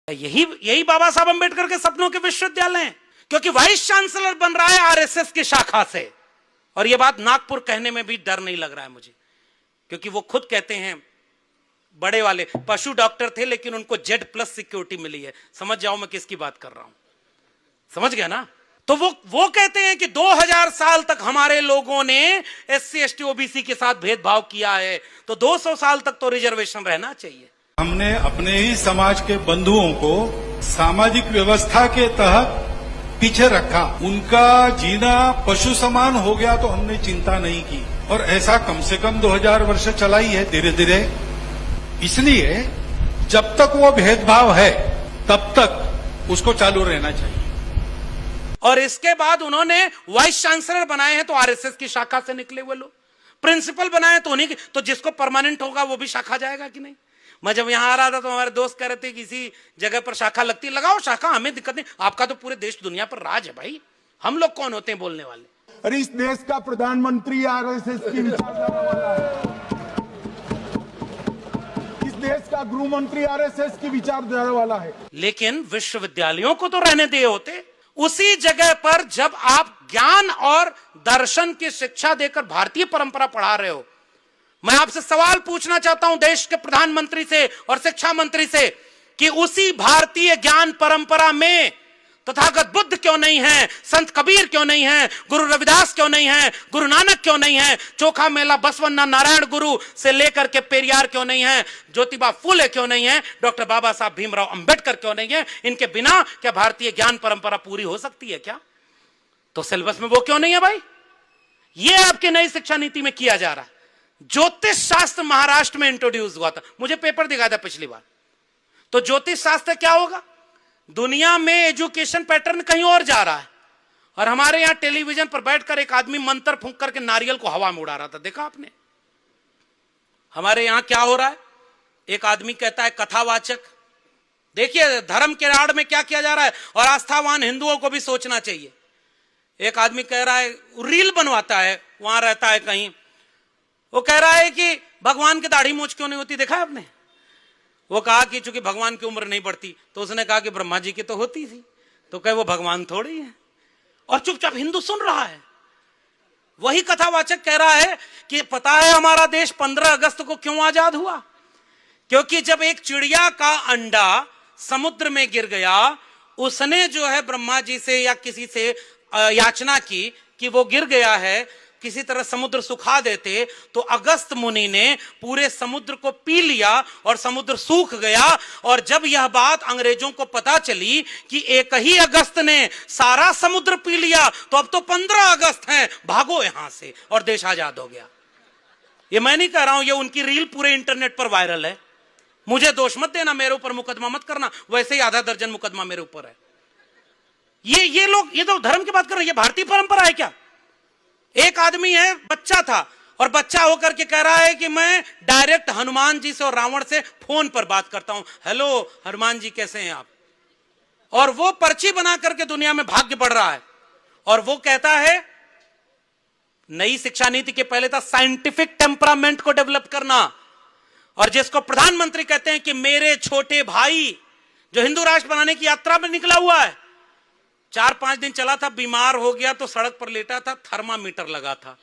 यही यही बाबा साहब अंबेडकर के सपनों के विश्वविद्यालय हैं, क्योंकि वाइस चांसलर बन रहा है आरएसएस की शाखा से। और यह बात नागपुर कहने में भी डर नहीं लग रहा है मुझे, क्योंकि वो खुद कहते हैं, बड़े वाले पशु डॉक्टर थे लेकिन उनको Z+ सिक्योरिटी मिली है। समझ जाओ मैं किसकी बात कर रहा हूं, समझ गया ना। तो वो कहते हैं कि 2000 साल तक हमारे लोगों ने SC ST OBC के साथ भेदभाव किया है, तो 200 साल तक तो रिजर्वेशन रहना चाहिए। हमने अपने ही समाज के बंधुओं को सामाजिक व्यवस्था के तहत पीछे रखा, उनका जीना पशु समान हो गया तो हमने चिंता नहीं की, और ऐसा कम से कम 2000 वर्ष चला ही है धीरे धीरे। इसलिए जब तक वो भेदभाव है तब तक उसको चालू रहना चाहिए। और इसके बाद उन्होंने वाइस चांसलर बनाए हैं तो आरएसएस की शाखा से निकले हुए लोग, प्रिंसिपल बनाए तो उन्हीं, तो जिसको परमानेंट होगा वो भी शाखा जाएगा कि नहीं। मैं जब यहां आ रहा था तो हमारे दोस्त कह रहे थे किसी जगह पर शाखा लगती, लगाओ शाखा, हमें दिक्कत नहीं। आपका तो पूरे देश दुनिया पर राज है भाई, हम लोग कौन होते हैं बोलने वाले। अरे इस देश का प्रधानमंत्री आरएसएस की विचारधारा वाला है, इस देश का गृह मंत्री आरएसएस की विचारधारा वाला है। लेकिन विश्वविद्यालयों को तो रहने दिए होते। उसी जगह पर जब आप ज्ञान और दर्शन की शिक्षा देकर भारतीय परंपरा पढ़ा रहे हो, मैं आपसे सवाल पूछना चाहता हूं देश के प्रधानमंत्री से और शिक्षा मंत्री से कि उसी भारतीय ज्ञान परंपरा में तथागत बुद्ध क्यों नहीं है, संत कबीर क्यों नहीं है, गुरु रविदास क्यों नहीं है, गुरु नानक क्यों नहीं है, चोखा मेला बसवन्ना नारायण गुरु से लेकर के पेरियार क्यों नहीं है, ज्योतिबा फूले क्यों नहीं है, डॉक्टर बाबा साहब भीमराव अंबेडकर क्यों नहीं है। इनके बिना क्या भारतीय ज्ञान परंपरा पूरी हो सकती है क्या? तो सिलेबस में वो क्यों नहीं है भाई? ये आपकी नई शिक्षा नीति में किया जा रहा है। ज्योतिष शास्त्र महाराष्ट्र में इंट्रोड्यूस हुआ था, मुझे पेपर दिखाया था पिछली बार। तो ज्योतिष शास्त्र क्या होगा? दुनिया में एजुकेशन पैटर्न कहीं और जा रहा है, और हमारे यहां टेलीविजन पर बैठकर एक आदमी मंत्र फूंक करके नारियल को हवा में उड़ा रहा था, देखा आपने? हमारे यहां क्या हो रहा है? एक आदमी कहता है कथावाचक। देखिए धर्म के आड़ में क्या किया जा रहा है, और आस्थावान हिंदुओं को भी सोचना चाहिए। एक आदमी कह रहा है, रील बनवाता है, वहां रहता है कहीं, वो कह रहा है कि भगवान की दाढ़ी मूंछ क्यों नहीं होती, देखा आपने? वो कहा कि चूंकि भगवान की उम्र नहीं बढ़ती, तो उसने कहा कि ब्रह्मा जी की तो होती थी, तो कहे वो भगवान थोड़ी है, और चुपचाप हिंदू सुन रहा है। वही कथावाचक कह रहा है कि पता है हमारा देश 15 अगस्त को क्यों आजाद हुआ? क्योंकि जब एक चिड़िया का अंडा समुद्र में गिर गया, उसने जो है ब्रह्मा जी से या किसी से याचना की कि वो गिर गया है, किसी तरह समुद्र सुखा देते, तो अगस्त मुनि ने पूरे समुद्र को पी लिया और समुद्र सूख गया। और जब यह बात अंग्रेजों को पता चली कि एक ही अगस्त ने सारा समुद्र पी लिया, तो अब तो 15 अगस्त है, भागो यहां से, और देश आजाद हो गया। ये मैं नहीं कह रहा हूं, ये उनकी रील पूरे इंटरनेट पर वायरल है। मुझे दोष मत देना, मेरे ऊपर मुकदमा मत करना, वैसे ही आधा दर्जन मुकदमा मेरे ऊपर है। ये लोग ये तो धर्म की बात कर रहे हैं, ये भारतीय परंपरा है क्या? एक आदमी है, बच्चा था, और बच्चा होकर के कह रहा है कि मैं डायरेक्ट हनुमान जी से और रावण से फोन पर बात करता हूं, हेलो हनुमान जी कैसे हैं आप? और वो पर्ची बना करके दुनिया में भाग्य बढ़ रहा है। और वो कहता है, नई शिक्षा नीति के पहले था साइंटिफिक टेम्परामेंट को डेवलप करना, और जिसको प्रधानमंत्री कहते हैं कि मेरे छोटे भाई जो हिंदू राष्ट्र बनाने की यात्रा में निकला हुआ है, 4-5 दिन चला था, बीमार हो गया तो सड़क पर लेटा था, थर्मामीटर लगा था।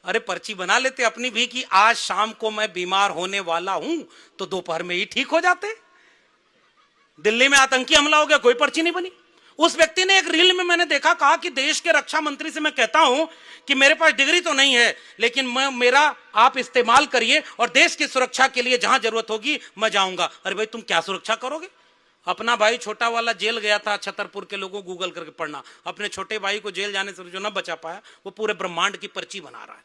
अरे पर्ची बना लेते अपनी भी कि आज शाम को मैं बीमार होने वाला हूं, तो दोपहर में ही ठीक हो जाते। दिल्ली में आतंकी हमला हो गया, कोई पर्ची नहीं बनी। उस व्यक्ति ने एक रील में मैंने देखा, कहा कि देश के रक्षा मंत्री से मैं कहता हूं कि मेरे पास डिग्री तो नहीं है, लेकिन मेरा आप इस्तेमाल करिए, और देश की सुरक्षा के लिए जहां जरूरत होगी मैं जाऊंगा। अरे भाई तुम क्या सुरक्षा करोगे? अपना भाई छोटा वाला जेल गया था, छतरपुर के लोगों गूगल करके पढ़ना, अपने छोटे भाई को जेल जाने से जो न बचा पाया, वो पूरे ब्रह्मांड की पर्ची बना रहा है।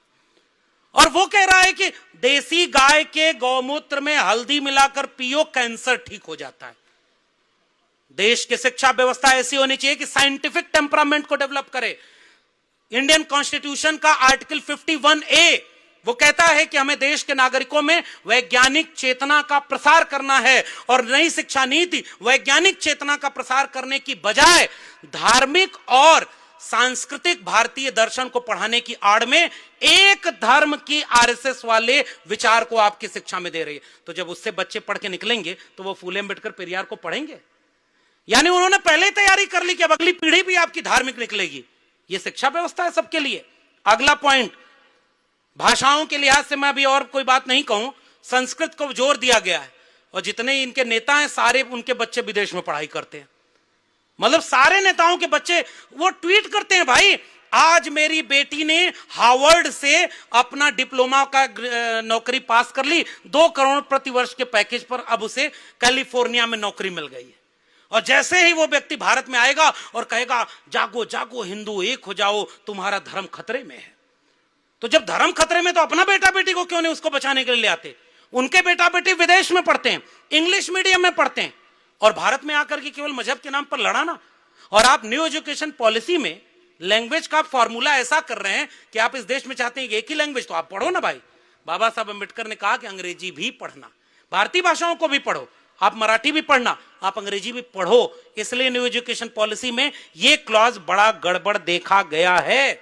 और वो कह रहा है कि देसी गाय के गौमूत्र में हल्दी मिलाकर पियो, कैंसर ठीक हो जाता है। देश की शिक्षा व्यवस्था ऐसी होनी चाहिए कि साइंटिफिक टेम्परामेंट को डेवलप करे। इंडियन कॉन्स्टिट्यूशन का आर्टिकल 51A वो कहता है कि हमें देश के नागरिकों में वैज्ञानिक चेतना का प्रसार करना है, और नई शिक्षा नीति वैज्ञानिक चेतना का प्रसार करने की बजाय धार्मिक और सांस्कृतिक भारतीय दर्शन को पढ़ाने की आड़ में एक धर्म की आरएसएस वाले विचार को आपकी शिक्षा में दे रही है। तो जब उससे बच्चे पढ़ के निकलेंगे तो वो फूले अंबेडकर पेरियार को पढ़ेंगे? यानी उन्होंने पहले ही तैयारी कर ली कि अब अगली पीढ़ी भी आपकी धार्मिक निकलेगी। यह शिक्षा व्यवस्था है सबके लिए। अगला पॉइंट, भाषाओं के लिहाज से मैं अभी और कोई बात नहीं कहूं, संस्कृत को जोर दिया गया है और जितने इनके नेता हैं सारे उनके बच्चे विदेश में पढ़ाई करते हैं। मतलब सारे नेताओं के बच्चे वो ट्वीट करते हैं, भाई आज मेरी बेटी ने हार्वर्ड से अपना डिप्लोमा का नौकरी पास कर ली, 2 करोड़ प्रति वर्ष के पैकेज पर अब उसे कैलिफोर्निया में नौकरी मिल गई है। और जैसे ही वो व्यक्ति भारत में आएगा और कहेगा जागो जागो हिंदू एक हो जाओ, तुम्हारा धर्म खतरे में है। तो जब धर्म खतरे में तो अपना बेटा बेटी को क्यों नहीं उसको बचाने के लिए ले आते? उनके बेटा बेटी विदेश में पढ़ते हैं, इंग्लिश मीडियम में पढ़ते हैं, और भारत में आकर के केवल मजहब के नाम पर लड़ाना। और आप न्यू एजुकेशन पॉलिसी में लैंग्वेज का फॉर्मूला ऐसा कर रहे हैं कि आप इस देश में चाहते हैं कि एक ही लैंग्वेज, तो आप पढ़ो ना भाई। बाबा साहब अंबेडकर ने कहा कि अंग्रेजी भी पढ़ना, भारतीय भाषाओं को भी पढ़ो, आप मराठी भी पढ़ना, आप अंग्रेजी भी पढ़ो। इसलिए न्यू एजुकेशन पॉलिसी में यह क्लॉज बड़ा गड़बड़ देखा गया है।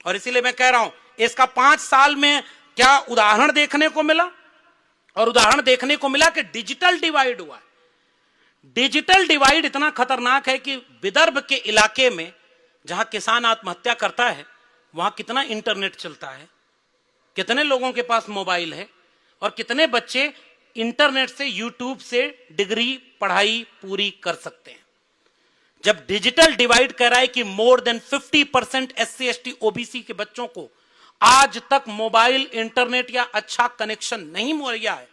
और इसीलिए मैं कह रहा हूं, इसका 5 साल में क्या उदाहरण देखने को मिला? और उदाहरण देखने को मिला कि डिजिटल डिवाइड हुआ। डिजिटल डिवाइड इतना खतरनाक है कि विदर्भ के इलाके में जहां किसान आत्महत्या करता है, वहां कितना इंटरनेट चलता है, कितने लोगों के पास मोबाइल है, और कितने बच्चे इंटरनेट से यूट्यूब से डिग्री पढ़ाई पूरी कर सकते हैं। जब डिजिटल डिवाइड कह रहा है कि more than 50% SC ST OBC के बच्चों को आज तक मोबाइल इंटरनेट या अच्छा कनेक्शन नहीं मुहैया है,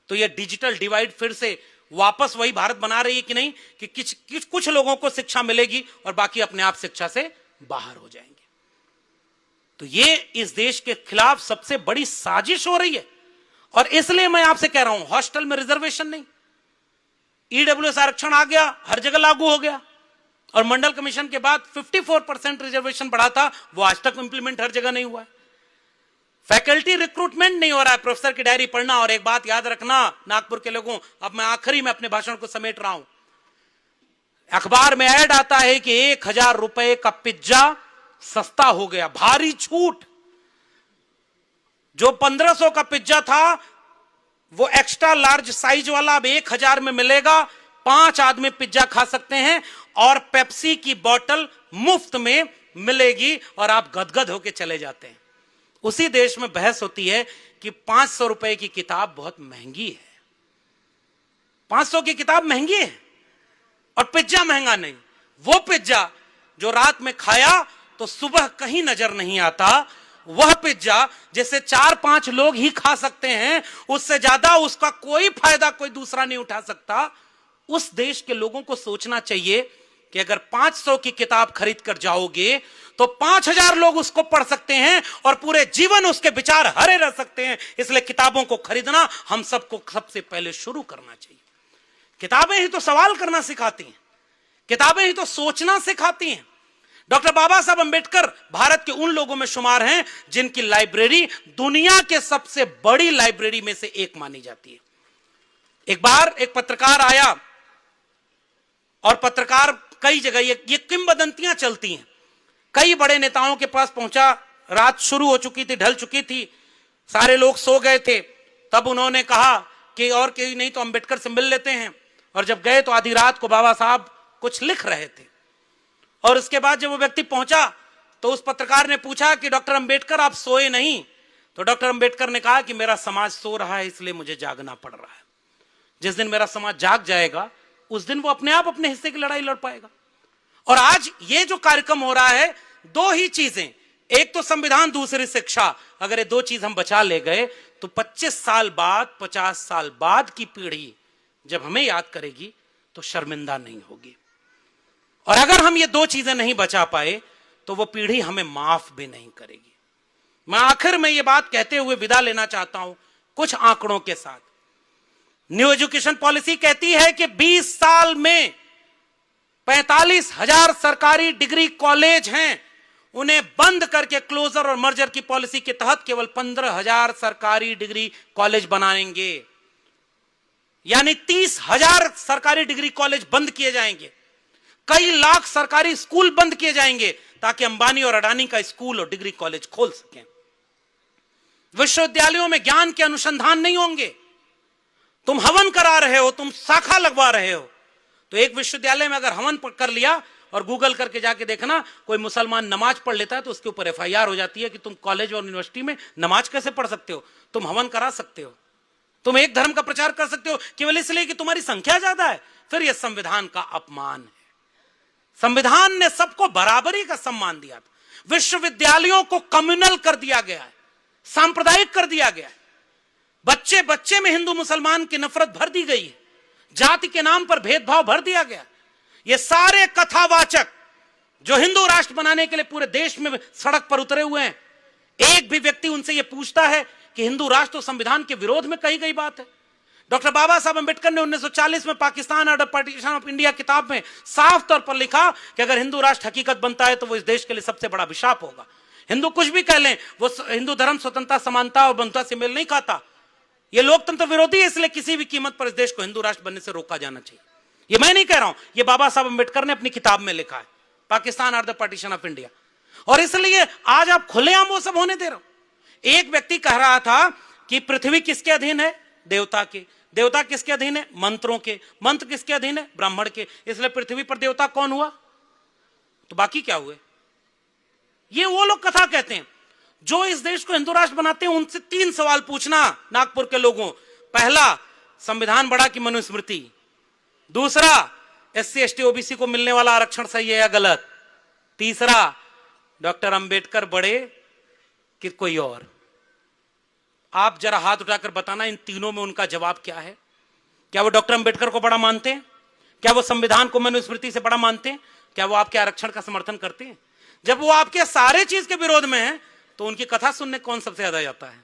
तो यह डिजिटल डिवाइड फिर से वापस वही भारत बना रही है कि नहीं कि कुछ लोगों को शिक्षा मिलेगी और बाकी अपने आप शिक्षा से बाहर हो जाएंगे। तो यह इस देश के खिलाफ सबसे बड़ी साजिश हो रही है। और इसलिए मैं आपसे कह रहा हूं, हॉस्टल में रिजर्वेशन नहीं, EWS आरक्षण आ गया, हर जगह लागू हो गया। और मंडल कमीशन के बाद 54% रिजर्वेशन बढ़ा था, वो आज तक इंप्लीमेंट हर जगह नहीं हुआ है। फैकल्टी रिक्रूटमेंट नहीं हो रहा है, प्रोफेसर की डायरी पढ़ना। और एक बात याद रखना नागपुर के लोगों, अब मैं आखिरी में अपने भाषण को समेट रहा हूं, अखबार में ऐड आता है कि 1000 रुपए का पिज्जा सस्ता हो गया, भारी छूट। जो 1500 का पिज्जा था वो एक्स्ट्रा लार्ज साइज वाला अब 1000 में मिलेगा। 5 आदमी पिज्जा खा सकते हैं और पेप्सी की बोतल मुफ्त में मिलेगी और आप गदगद होके चले जाते हैं। उसी देश में बहस होती है कि 500 रुपए की किताब बहुत महंगी है। 500 की किताब महंगी है और पिज्जा महंगा नहीं। वो पिज्जा जो रात में खाया तो सुबह कहीं नजर नहीं आता, वह पिज्जा जिसे 4-5 लोग ही खा सकते हैं, उससे ज्यादा उसका कोई फायदा कोई दूसरा नहीं उठा सकता। उस देश के लोगों को सोचना चाहिए कि अगर 500 की किताब खरीद कर जाओगे तो 5000 लोग उसको पढ़ सकते हैं और पूरे जीवन उसके विचार हरे रह सकते हैं। इसलिए किताबों को खरीदना हम सबको सबसे पहले शुरू करना चाहिए। किताबें ही तो सवाल करना सिखाती हैं, किताबें ही तो सोचना सिखाती हैं। डॉक्टर बाबा साहब अंबेडकर भारत के उन लोगों में शुमार हैं जिनकी लाइब्रेरी दुनिया के सबसे बड़ी लाइब्रेरी में से एक मानी जाती है। एक बार एक पत्रकार आया और पत्रकार कई जगह ये किंवदंतियां चलती हैं, कई बड़े नेताओं के पास पहुंचा। रात शुरू हो चुकी थी, ढल चुकी थी, सारे लोग सो गए थे। तब उन्होंने कहा कि और कोई नहीं तो अंबेडकर से मिल लेते हैं। और जब गए तो आधी रात को बाबा साहब कुछ लिख रहे थे। और उसके बाद जब वो व्यक्ति पहुंचा तो उस पत्रकार ने पूछा कि डॉक्टर अंबेडकर आप सोए नहीं? तो डॉक्टर अंबेडकर ने कहा कि मेरा समाज सो रहा है इसलिए मुझे जागना पड़ रहा है। जिस दिन मेरा समाज जाग जाएगा उस दिन वो अपने आप अपने हिस्से की लड़ाई लड़ पाएगा। और आज ये जो कार्यक्रम हो रहा है, 2 ही चीजें, एक तो संविधान, दूसरी शिक्षा। अगर ये 2 चीज हम बचा ले गए तो 25 साल बाद, 50 साल बाद की पीढ़ी जब हमें याद करेगी तो शर्मिंदा नहीं होगी। और अगर हम ये 2 चीजें नहीं बचा पाए तो वो पीढ़ी हमें माफ भी नहीं करेगी। मैं आखिर में ये बात कहते हुए विदा लेना चाहता हूं कुछ आंकड़ों के साथ। न्यू एजुकेशन पॉलिसी कहती है कि 20 साल में 45,000 सरकारी डिग्री कॉलेज हैं, उन्हें बंद करके क्लोजर और मर्जर की पॉलिसी के तहत केवल 15,000 सरकारी डिग्री कॉलेज बनाएंगे। यानी 30,000 सरकारी डिग्री कॉलेज बंद किए जाएंगे। कई लाख सरकारी स्कूल बंद किए जाएंगे ताकि अंबानी और अडानी का स्कूल और डिग्री कॉलेज खोल सकें। विश्वविद्यालयों में ज्ञान के अनुसंधान नहीं होंगे। तुम हवन करा रहे हो, तुम शाखा लगवा रहे हो, तो एक विश्वविद्यालय में अगर हवन कर लिया और गूगल करके जाके देखना, कोई मुसलमान नमाज पढ़ लेता है तो उसके ऊपर एफआईआर हो जाती है कि तुम कॉलेज और यूनिवर्सिटी में नमाज कैसे पढ़ सकते हो, तुम हवन करा सकते हो, तुम एक धर्म का प्रचार कर सकते हो केवल इसलिए कि तुम्हारी संख्या ज्यादा है। फिर यह संविधान का अपमान है। संविधान ने सबको बराबरी का सम्मान दिया था। विश्वविद्यालयों को कम्युनल कर दिया गया है, सांप्रदायिक कर दिया गया है। बच्चे बच्चे में हिंदू मुसलमान की नफरत भर दी गई है, जाति के नाम पर भेदभाव भर दिया गया। ये सारे कथावाचक जो हिंदू राष्ट्र बनाने के लिए पूरे देश में सड़क पर उतरे हुए हैं, एक भी व्यक्ति उनसे यह पूछता है कि हिंदू राष्ट्र तो संविधान के विरोध में कही गई बात है। डॉक्टर बाबा साहब अंबेडकर ने 1940 में Pakistan under partition of India किताब में साफ तौर पर लिखा कि अगर हिंदू राष्ट्र हकीकत बनता है तो वो इस देश के लिए सबसे बड़ा अभिशाप होगा। हिंदू कुछ भी कह लें, वो हिंदू धर्म स्वतंत्रता, समानता और बंधुता से मेल नहीं खाता। ये लोकतंत्र विरोधी है, इसलिए किसी भी कीमत पर इस देश को हिंदू राष्ट्र बनने से रोका जाना चाहिए। ये मैं नहीं कह रहा हूं, ये बाबा साहब अंबेडकर ने अपनी किताब में लिखा है, Pakistan are the partition of India. और इसलिए आज आप खुलेआम वो सब होने दे रहे हो। एक व्यक्ति कह रहा था कि पृथ्वी किसके अधीन है? देवता के। देवता किसके अधीन है? मंत्रों के। मंत्र किसके अधीन है? ब्राह्मण के। इसलिए पृथ्वी पर देवता कौन हुआ? तो बाकी क्या हुए? ये वो लोग कथा कहते हैं जो इस देश को हिंदू राष्ट्र बनाते हैं। उनसे 3 सवाल पूछना नागपुर के लोगों। पहला, संविधान बड़ा कि मनुस्मृति? दूसरा, एससी एसटी ओबीसी को मिलने वाला आरक्षण सही है या गलत? तीसरा, डॉक्टर अंबेडकर बड़े कि कोई और? आप जरा हाथ उठाकर बताना इन तीनों में उनका जवाब क्या है। क्या वो डॉक्टर अंबेडकर को बड़ा मानते हैं? क्या वो संविधान को मनुस्मृति से बड़ा मानते हैं? क्या वो आपके आरक्षण का समर्थन करते हैं? जब वो आपके सारे चीज के विरोध में है तो उनकी कथा सुनने कौन सबसे ज्यादा जाता है?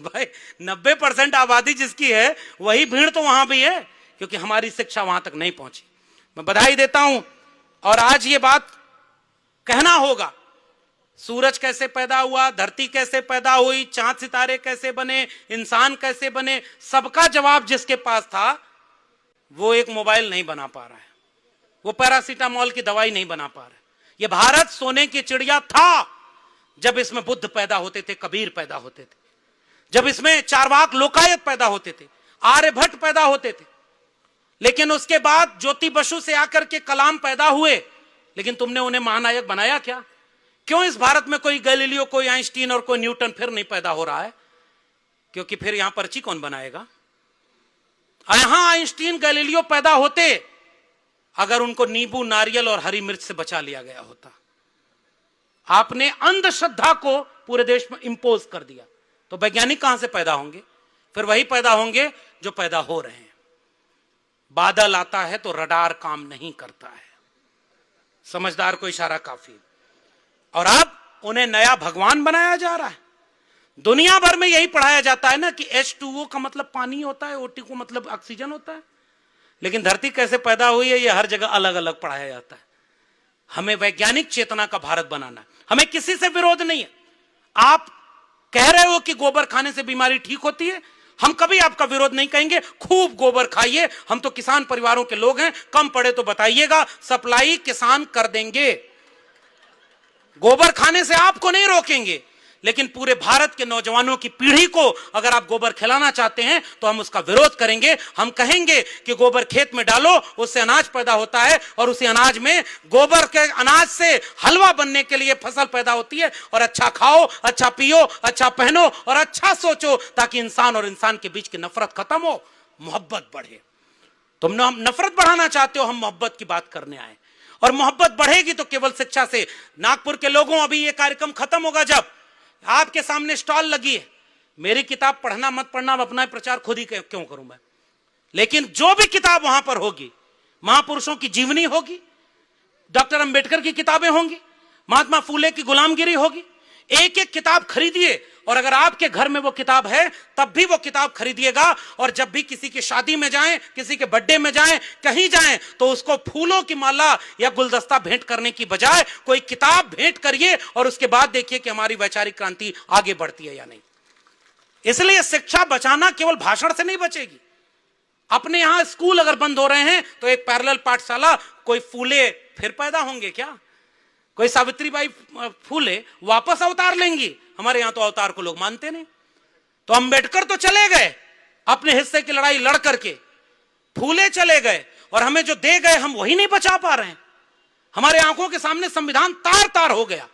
भाई 90% आबादी जिसकी है वही भीड़ तो वहां भी है, क्योंकि हमारी शिक्षा वहां तक नहीं पहुंची। मैं बधाई देता हूं। और आज ये बात कहना होगा, सूरज कैसे पैदा हुआ, धरती कैसे पैदा हुई, चांद सितारे कैसे बने, इंसान कैसे बने, सबका जवाब जिसके पास था वो एक मोबाइल नहीं बना पा रहा है, वो पैरासीटामोल की दवाई नहीं बना पा रहा है। ये भारत सोने की चिड़िया था जब इसमें बुद्ध पैदा होते थे, कबीर पैदा होते थे, जब इसमें चारवाक लोकायत पैदा होते थे, आर्यभट्ट पैदा होते थे। लेकिन उसके बाद ज्योति बसु से आकर के कलाम पैदा हुए, लेकिन तुमने उन्हें महानायक बनाया क्या? क्यों इस भारत में कोई गैलीलियो, कोई आइंस्टीन और कोई न्यूटन फिर नहीं पैदा हो रहा है? क्योंकि फिर यहां पर्ची कौन बनाएगा? यहां आइंस्टीन गैलीलियो पैदा होते अगर उनको नींबू, नारियल और हरी मिर्च से बचा लिया गया होता। आपने अंधश्रद्धा को पूरे देश में इंपोज कर दिया, तो वैज्ञानिक कहां से पैदा होंगे? फिर वही पैदा होंगे जो पैदा हो रहे हैं। बादल आता है तो रडार काम नहीं करता है, समझदार को इशारा काफी। और अब उन्हें नया भगवान बनाया जा रहा है। दुनिया भर में यही पढ़ाया जाता है ना कि H2O का मतलब पानी होता है, O2 को मतलब ऑक्सीजन होता है। लेकिन धरती कैसे पैदा हुई है ये हर जगह अलग अलग पढ़ाया जाता है। हमें वैज्ञानिक चेतना का भारत बनाना है, हमें किसी से विरोध नहीं है। आप कह रहे हो कि गोबर खाने से बीमारी ठीक होती है, हम कभी आपका विरोध नहीं कहेंगे। खूब गोबर खाइए, हम तो किसान परिवारों के लोग हैं, कम पड़े तो बताइएगा, सप्लाई किसान कर देंगे। गोबर खाने से आपको नहीं रोकेंगे, लेकिन पूरे भारत के नौजवानों की पीढ़ी को अगर आप गोबर खिलाना चाहते हैं तो हम उसका विरोध करेंगे। हम कहेंगे कि गोबर खेत में डालो, उससे अनाज पैदा होता है, और उसी अनाज में गोबर के अनाज से हलवा बनने के लिए फसल पैदा होती है। और अच्छा खाओ, अच्छा पियो, अच्छा पहनो और अच्छा सोचो, ताकि इंसान और इंसान के बीच की नफरत खत्म हो, मोहब्बत बढ़े। तुम नफरत बढ़ाना चाहते हो, हम मोहब्बत की बात करने आए। और मोहब्बत बढ़ेगी तो केवल शिक्षा से। नागपुर के लोगों, अभी ये कार्यक्रम खत्म होगा जब आपके सामने स्टॉल लगी है, मेरी किताब पढ़ना मत पढ़ना, अब अपना प्रचार खुद ही क्यों करूं मैं। लेकिन जो भी किताब वहां पर होगी, महापुरुषों की जीवनी होगी, डॉक्टर अंबेडकर की किताबें होंगी, महात्मा फूले की गुलामगिरी होगी। एक एक किताब खरीदिए, और अगर आपके घर में वो किताब है तब भी वो किताब खरीदिएगा। और जब भी किसी की शादी में जाएं, किसी के बर्थडे में जाएं, कहीं जाएं, तो उसको फूलों की माला या गुलदस्ता भेंट करने की बजाय कोई किताब भेंट करिए, और उसके बाद देखिए कि हमारी वैचारिक क्रांति आगे बढ़ती है या नहीं। इसलिए शिक्षा बचाना केवल भाषण से नहीं बचेगी। अपने यहां स्कूल अगर बंद हो रहे हैं तो एक पैरेलल पाठशाला, कोई फूले फिर पैदा होंगे क्या? कोई सावित्रीबाई फूले वापस अवतार लेंगी? हमारे यहां तो अवतार को लोग मानते नहीं। तो अंबेडकर तो चले गए, अपने हिस्से की लड़ाई लड़ करके, फूले चले गए, और हमें जो दे गए हम वही नहीं बचा पा रहे हैं। हमारे आंखों के सामने संविधान तार तार हो गया।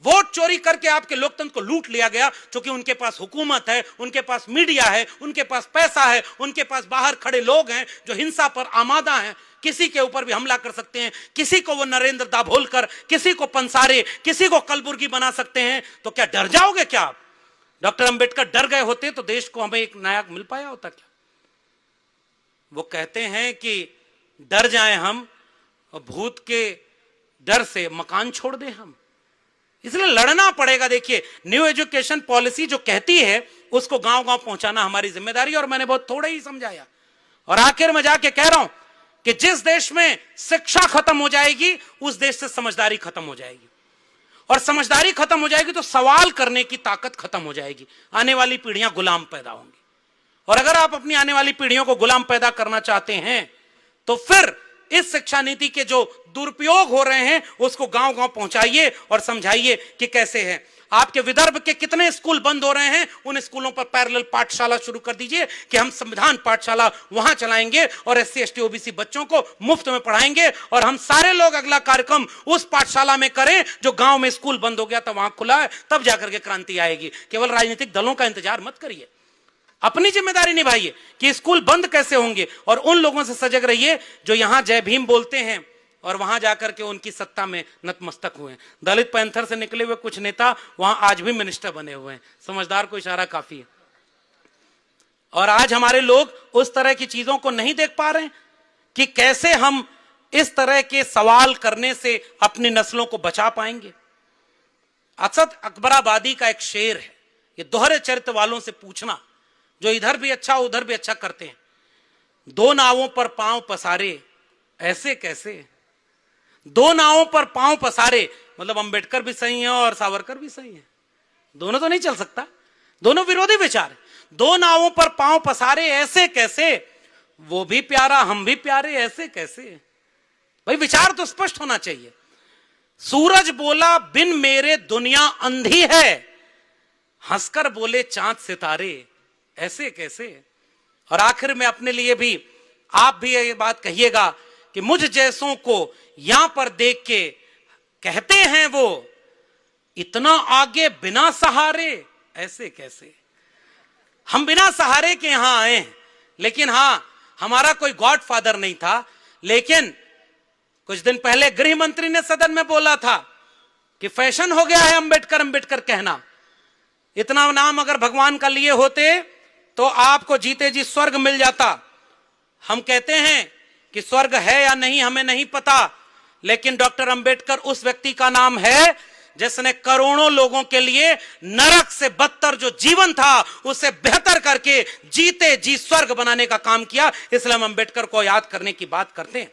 वोट चोरी करके आपके लोकतंत्र को लूट लिया गया, क्योंकि उनके पास हुकूमत है, उनके पास मीडिया है, उनके पास पैसा है, उनके पास बाहर खड़े लोग हैं जो हिंसा पर आमादा हैं। किसी के ऊपर भी हमला कर सकते हैं, किसी को वो नरेंद्र दाभोलकर, किसी को पंसारे, किसी को कलबुर्गी बना सकते हैं। तो क्या डर जाओगे क्या आप? डॉक्टर अंबेडकर डर गए होते तो देश को हमें एक नायक मिल पाया होता क्या? वो कहते हैं कि डर जाएं हम और भूत के डर से मकान छोड़ दें हम, इसलिए लड़ना पड़ेगा। देखिए, न्यू एजुकेशन पॉलिसी जो कहती है उसको गांव गांव पहुंचाना हमारी जिम्मेदारी, और मैंने बहुत थोड़ा ही समझाया। और आखिर में जाके कह रहा हूं कि जिस देश में शिक्षा खत्म हो जाएगी उस देश से समझदारी खत्म हो जाएगी, और समझदारी खत्म हो जाएगी तो सवाल करने की ताकत खत्म हो जाएगी। आने वाली पीढ़ियां गुलाम पैदा होंगी, और अगर आप अपनी आने वाली पीढ़ियों को गुलाम पैदा करना चाहते हैं तो फिर इस शिक्षा नीति के जो दुरुपयोग हो रहे हैं उसको गांव गांव पहुंचाइए और समझाइए कि कैसे है। आपके विदर्भ के कितने स्कूल बंद हो रहे हैं, उन स्कूलों पर पैरेलल पाठशाला शुरू कर दीजिए कि हम संविधान पाठशाला वहां चलाएंगे और SC ST OBC बच्चों को मुफ्त में पढ़ाएंगे, और हम सारे लोग अगला कार्यक्रम उस पाठशाला में करें जो गांव में स्कूल बंद हो गया था वहां खुला है, तब जाकर के क्रांति आएगी। केवल राजनीतिक दलों का इंतजार मत करिए, अपनी जिम्मेदारी निभाइए कि स्कूल बंद कैसे होंगे, और उन लोगों से सजग रहिए जो यहां जय भीम बोलते हैं और वहां जाकर के उनकी सत्ता में नतमस्तक हुए हैं। दलित पैंथर से निकले हुए कुछ नेता वहां आज भी मिनिस्टर बने हुए हैं। समझदार को इशारा काफी है। और आज हमारे लोग उस तरह की चीजों को नहीं देख पा रहे हैं कि कैसे हम इस तरह के सवाल करने से अपनी नस्लों को बचा पाएंगे। असद अकबराबादी का एक शेर है, ये दोहरे चरित्र वालों से पूछना जो इधर भी अच्छा उधर भी अच्छा करते हैं। दो नावों पर पांव पसारे ऐसे कैसे, दो नावों पर पांव पसारे, मतलब अंबेडकर भी सही है और सावरकर भी सही है, दोनों तो नहीं चल सकता, दोनों विरोधी विचार। दो नावों पर पांव पसारे ऐसे कैसे, वो भी प्यारा हम भी प्यारे ऐसे कैसे। भाई विचार तो स्पष्ट होना चाहिए। सूरज बोला बिन मेरे दुनिया अंधी है, हंसकर बोले चांद सितारे ऐसे कैसे। और आखिर में अपने लिए भी आप भी ये बात कहिएगा कि मुझ जैसों को यहां पर देख के कहते हैं वो इतना आगे बिना सहारे ऐसे कैसे। हम बिना सहारे के यहां आए हैं, लेकिन हां हमारा कोई गॉडफादर नहीं था। लेकिन कुछ दिन पहले गृह मंत्री ने सदन में बोला था कि फैशन हो गया है अंबेडकर अंबेडकर कहना। इतना नाम अगर भगवान का लिए होते तो आपको जीते जी स्वर्ग मिल जाता। हम कहते हैं कि स्वर्ग है या नहीं हमें नहीं पता, लेकिन डॉक्टर अंबेडकर उस व्यक्ति का नाम है जिसने करोड़ों लोगों के लिए नरक से बदतर जो जीवन था उसे बेहतर करके जीते जी स्वर्ग बनाने का काम किया। इसलिए हम अंबेडकर को याद करने की बात करते हैं।